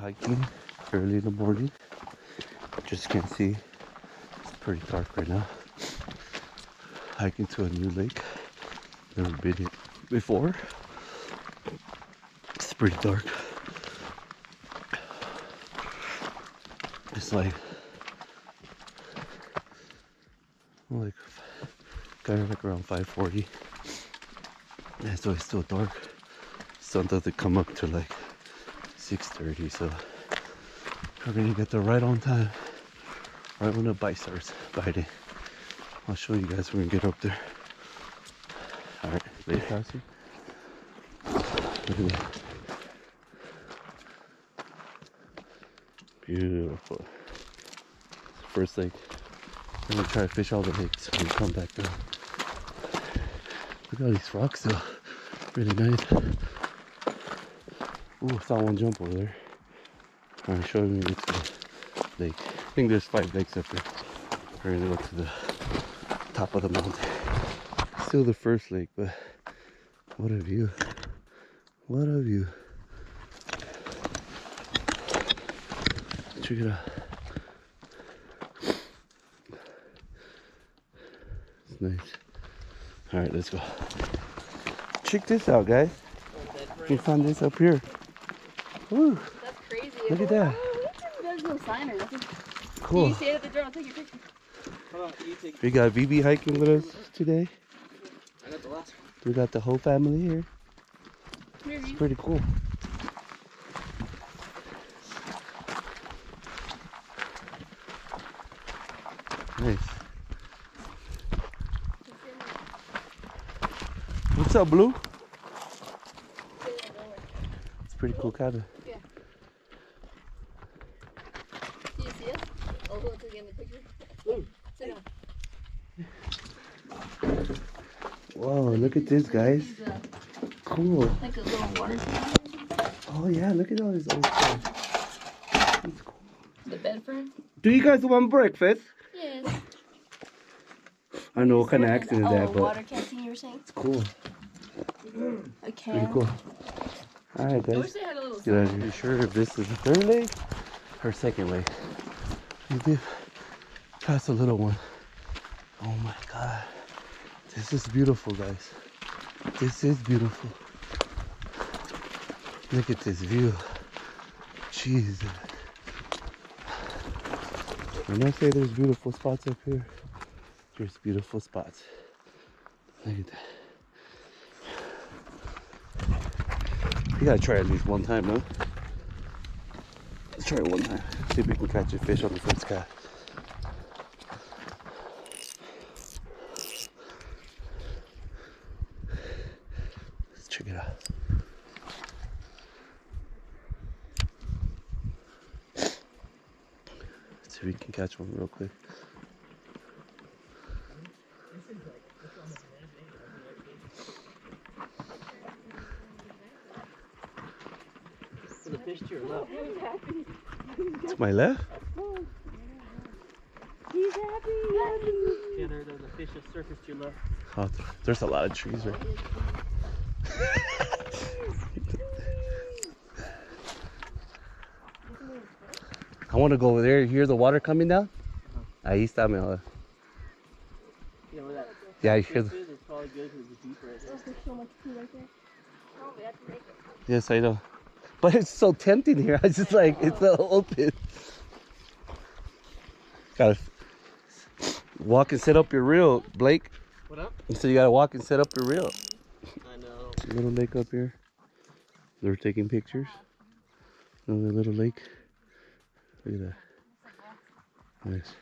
hiking early in the morning. Just can't see. It's pretty dark right now. Hiking to a new lake. Never been here before. It's pretty dark. It's like kind of like around 5:40. Yeah, so it's still dark. Sun doesn't come up to like 6:30, so we're gonna get there right on time. Right when the bite starts biting. I'll show you guys when we get up there. Alright, lake crossing. Look at that. Beautiful. First lake. I'm gonna try to fish all the lakes when we come back down. Look at all these rocks though. Really nice. Ooh, I saw one jump over there. Alright, show me it's the lake. I think there's 5 lakes up there. We're gonna go to the top of the mountain. Still the first lake, but what a view. What a view. Check it out. It's nice. Alright, let's go. Check this out, guys. We found this up here. Woo. That's crazy. Look at that. There's no sign or nothing. Cool. You stay at the door, I'll take your picture. Hold on, you take. We got VB hiking with us today. I got the last one. We got the whole family here. It's pretty cool. Nice. What's up, Blue? It's a pretty cool cabin. Yeah. Do you see us? I'll go take in the picture. Blue. Sit down. Whoa, look at this, guys. Cool. Like a little water slide. Oh yeah, look at all this old stuff. That's cool. The bed frame? Do you guys want breakfast? Yes. I don't know what kind of accent is that, Oh, but water canteen you were saying? it's cool. A can. Pretty cool. Alright, I guys. wish they had a little Get out of here. Sure if this is the third lake or second lake. We did pass a little one. Oh my god. This is beautiful, guys. This is beautiful. Look at this view. Jesus. When I say there's beautiful spots up here, there's beautiful spots. Look at that. You gotta try it at least one time, no? Let's try it one time. See if we can catch a fish on the first cast. Let's check it out. Let's see if we can catch one real quick. The fish to your left. To my left? He's happy. Yeah, there's a fish that surfaced to your left. Oh, there's a lot of trees right here. I want to go over there. You hear the water coming down? Ahí está mejor. You know where that Yeah, I hear fish the... is? It's probably good because it's deep right there. There's so much food right there. Oh, we have to make it. Yes, I know. But it's so tempting here. I just like, it's so open. Gotta walk and set up your reel, Blake. What up? So you gotta walk and set up your reel. I know. Little lake up here. They're taking pictures. Another little lake. Look at that. Nice.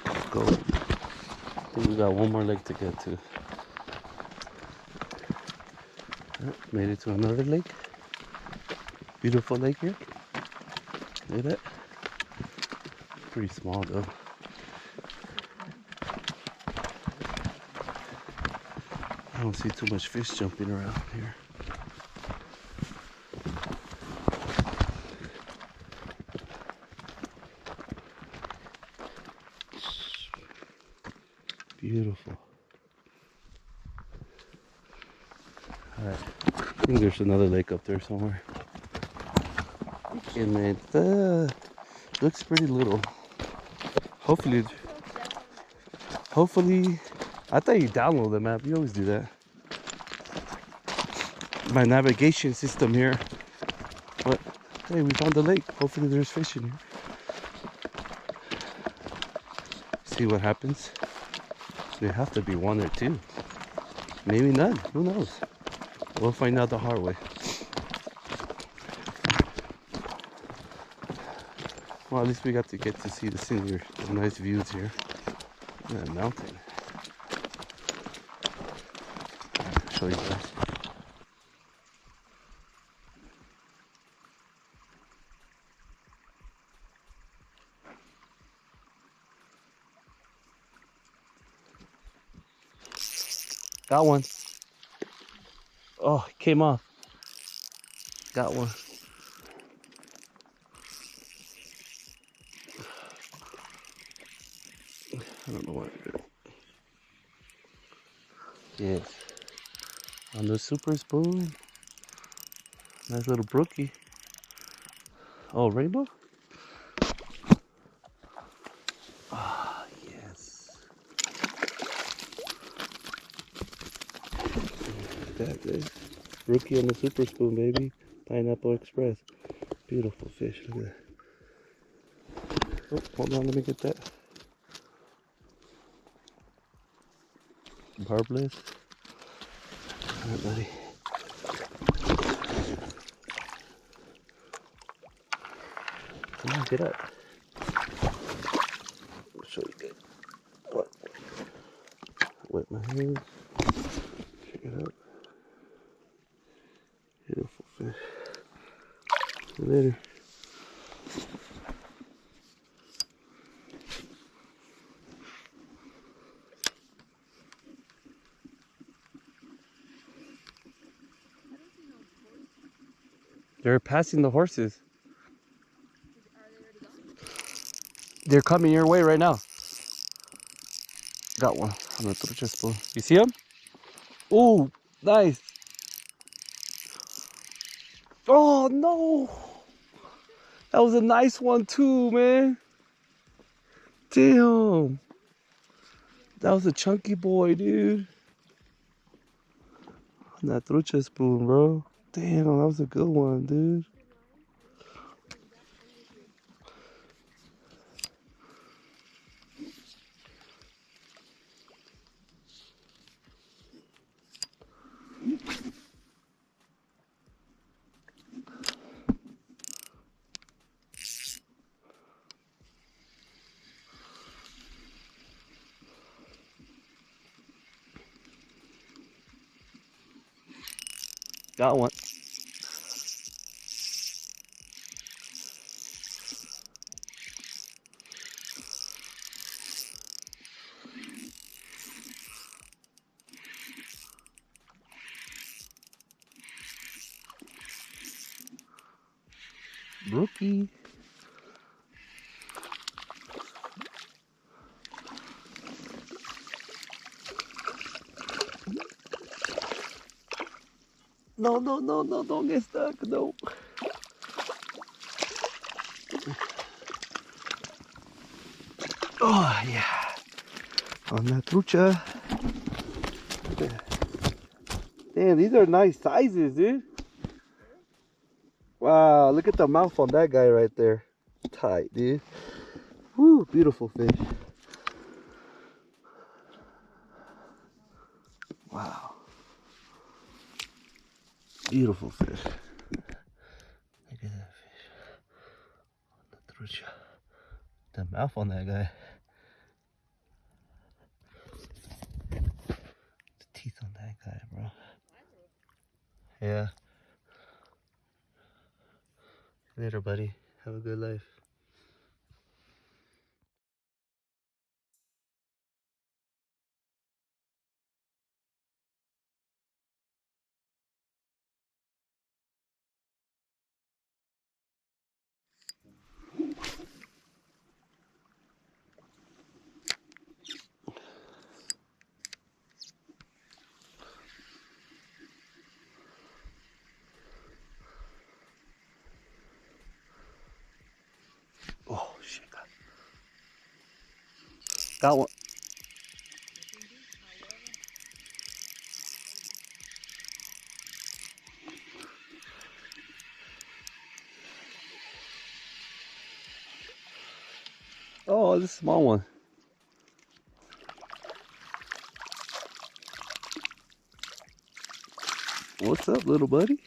Let's go. I think we got one more lake to get to. Oh, made it to another lake. Beautiful lake here. Look at that. Pretty small though. I don't see too much fish jumping around here. Beautiful. Alright. I think there's another lake up there somewhere. And it looks pretty little. Hopefully, I thought you download the map. You always do that. My navigation system here. But hey, we found the lake. Hopefully there's fish in here. See what happens. There have to be one or two. Maybe none. Who knows? We'll find out the hard way. Well, at least we got to get to see the scenery, the nice views here. That mountain. I'll show you guys. Got one. Oh, it came off. Got one. I don't know what it is. Yes. On the super spoon. Nice little brookie. Oh, rainbow? Ah, yes. That is brookie on the super spoon, baby. Pineapple Express. Beautiful fish. Look at that. Oh, hold on, let me get that. Barbless. Alright, buddy. Come on, get up. I'll show you good. What? Wet my hands. Check it out. Beautiful fish. See you later. They're passing the horses. They're coming your way right now. Got one on the trucha spoon. You see him? Oh, nice. Oh, no. That was a nice one too, man. Damn. That was a chunky boy, dude. On that trucha spoon, bro. Damn, that was a good one, dude. Got one. Rookie. No, no, no, no, don't get stuck. No. Oh, yeah. On that trucha. Damn, these are nice sizes, dude. Wow, look at the mouth on that guy right there. Tight, dude. Woo, beautiful fish. Wow. Beautiful fish. Look at that fish. The trucha. The mouth on that guy. The teeth on that guy, bro. Yeah. Later, buddy. Have a good life. Got one. Oh, this small one. What's up, little buddy?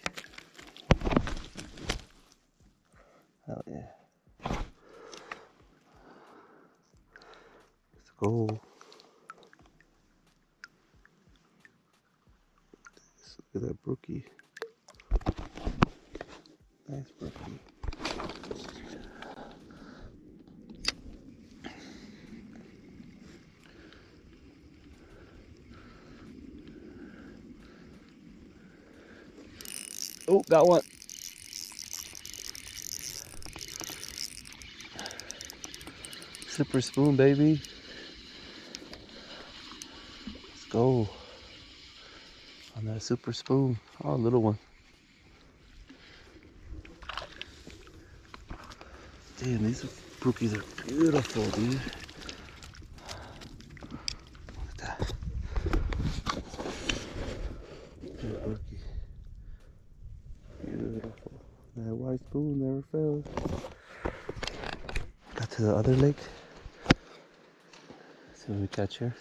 Hell yeah. Let's go. Let's look at that brookie. Nice brookie. Oh, got one. Super spoon, baby. Let's go. On that super spoon. Oh, little one. Damn, these brookies are beautiful, dude. Look at that. Good brookie. Beautiful. That white spoon never fails. Got to the other lake. See what we catch here.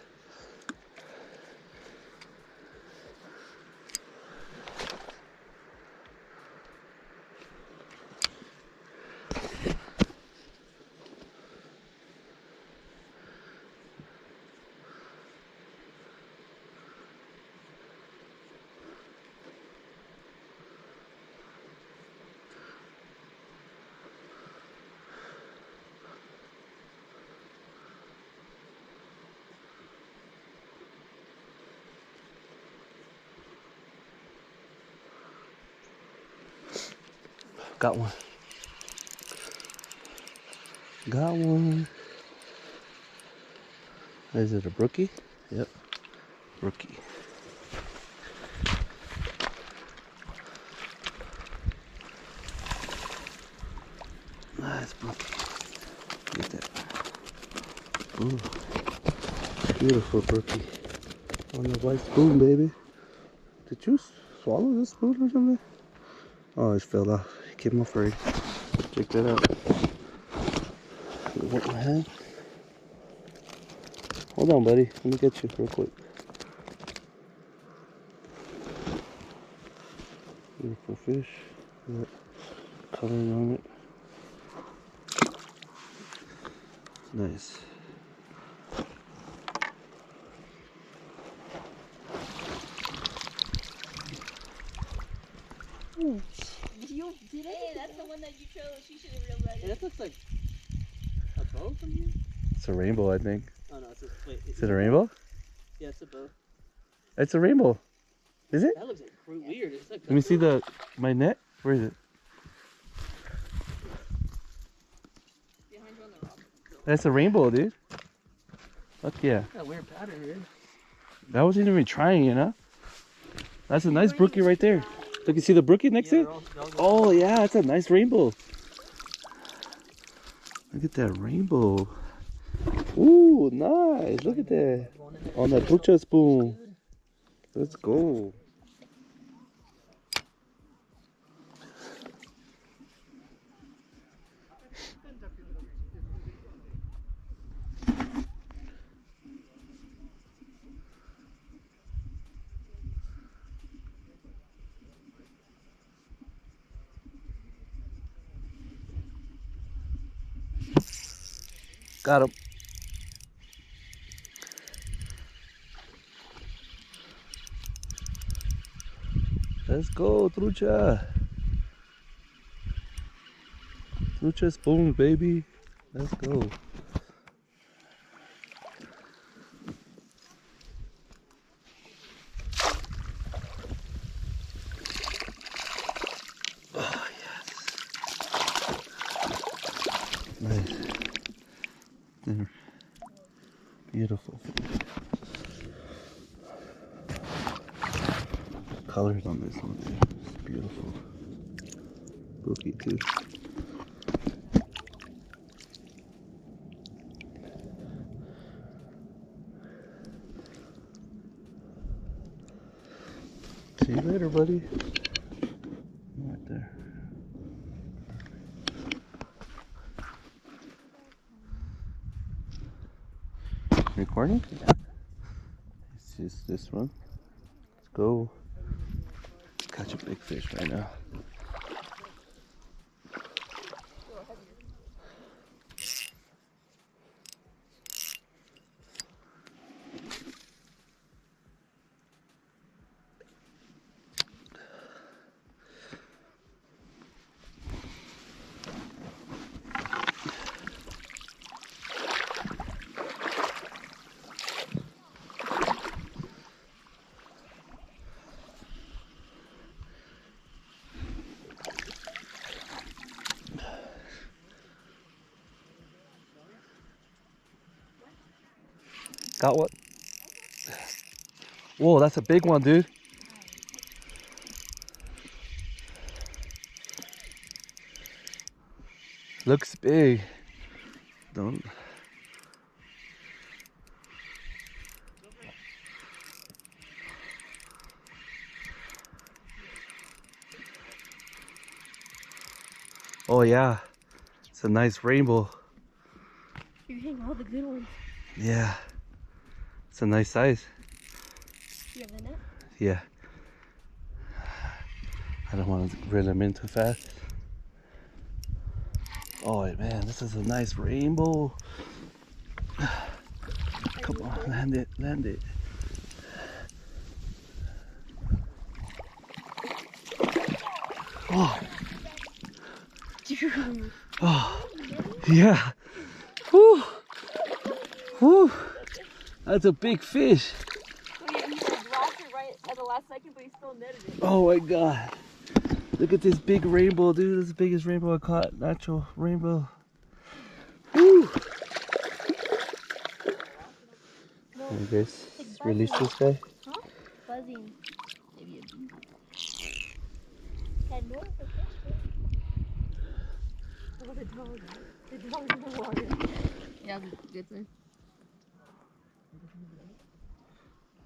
Got one. Got one. Is it a brookie? Yep. Brookie. Nice brookie. Look at that. Ooh. Beautiful brookie. On the white spoon, baby. Did you swallow this spoon or something? Oh, it fell off. It came off already. Check that out. What my hand? Hold on, buddy. Let me get you real quick. Beautiful fish. Got coloring on it. Nice. You did it? Hey, that's the one that you chose. You should have realized. Hey, that looks like a bow from here. It's a rainbow, I think. Oh no, it's a wait. Is it a rainbow? Yeah, it's a bow. It's a rainbow. Is it? That looks like weird. It's like Let me see my net. Where is it? Behind you on the rock. That's a rainbow, dude. Fuck yeah. Got a weird pattern here. That wasn't even trying, you know? That's a nice brookie right there. Look, you see the brookie next to it? Oh yeah, that's a nice rainbow. Look at that rainbow. Ooh, nice. Look at that. On that trucha spoon. Let's go. Got him. Let's go, trucha. Trucha spoon, baby. Let's go. Oh, yes. Nice. They're beautiful. Colors on this one, it's beautiful. Brookie too. See you later, buddy. Right there. Recording? Yeah. It's just this one. Let's go. Catch a big fish right now. Got what? Whoa, that's a big one, dude. Looks big. Don't. Oh yeah, it's a nice rainbow. You're hitting all the good ones. Yeah, it's a nice size. You have the net? Yeah. I don't want to reel them in too fast. Oh man, this is a nice rainbow. Come on, land it, land it. Oh, oh, yeah. Whew. Whew. That's a big fish. Oh yeah, he dropped it right at the last second, but he still netted it. Oh my god. Look at this big rainbow, dude. This is the biggest rainbow I caught. Natural rainbow. Woo. Hey guys, let's release this guy. Huh? Buzzing. Maybe a bee. Had more for fish. Oh, the dog. The dog's in the water. Yeah, that's a good thing.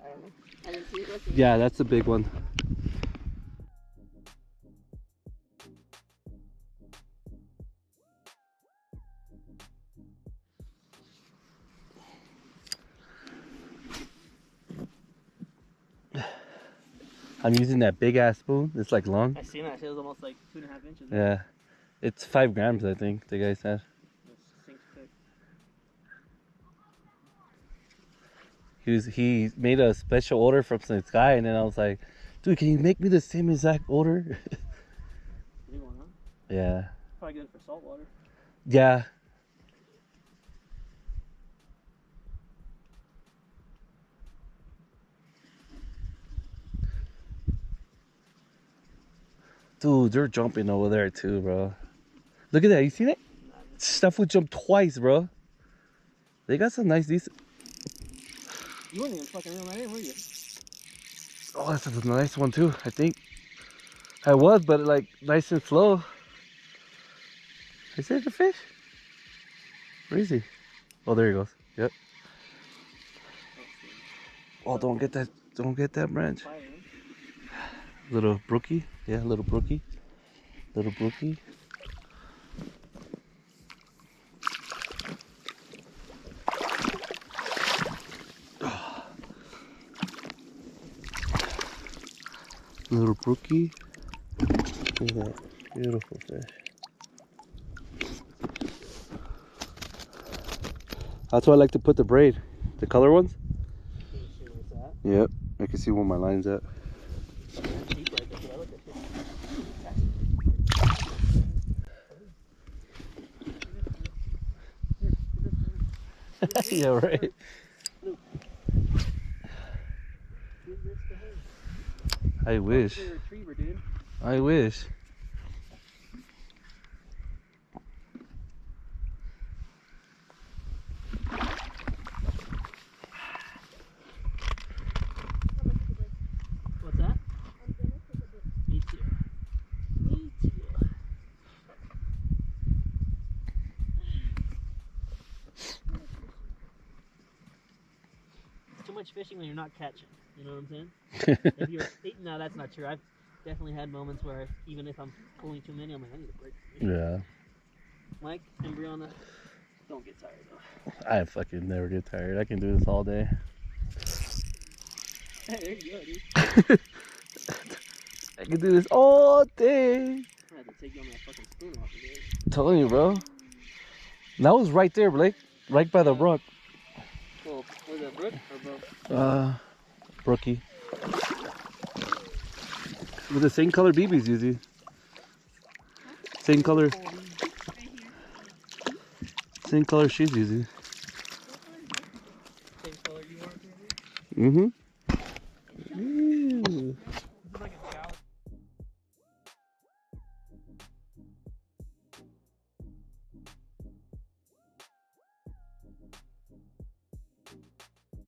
I don't know. I didn't see it. Let's see. Yeah, that's a big one. I'm using that big ass spoon. It's like long. I seen that. It was almost like 2.5 inches. Yeah. It's 5 grams, I think, the guy said. It sinks quick. He made a special order from this guy, and then I was like, dude, can you make me the same exact order? Big one, huh? Yeah. Probably good for salt water. Yeah. Dude, they're jumping over there too, bro. Look at that. You seen it? Stuff would jump twice, bro. They got some nice, decent. You weren't even fucking reel that in, were you? Oh, that's a nice one too, I think. I was, but like nice and slow. Is it a fish? Where is he? Oh, there he goes. Yep. Oh, don't get that branch. Little brookie. Yeah, little brookie. Little brookie. Little brookie. Look at that beautiful fish. That's why I like to put the braid. The color ones? Can you see where it's at? Yep. I can see where my line's at. Deep right there, 'cause I look at you. Yeah, right. Give this to her. I wish. It's a retriever, dude. I wish. What's that? Me too. Me too. It's too much fishing when you're not catching. You know what I'm saying? If you're no, that's not true. I've definitely had moments where even if I'm pulling too many, I'm like, I need a break. Yeah. Mike and Brianna, don't get tired though. I fucking never get tired. I can do this all day. Hey, there you go, dude. I can do this all day. I had to take you on that fucking spoon off of there. I'm telling you, bro. That was right there, Blake. Right by the brook. Well, was that brook or both? Brookie. With the same color BBs, Yuzi. Same color. Same color she's using. Same color you want, baby? Mm-hmm.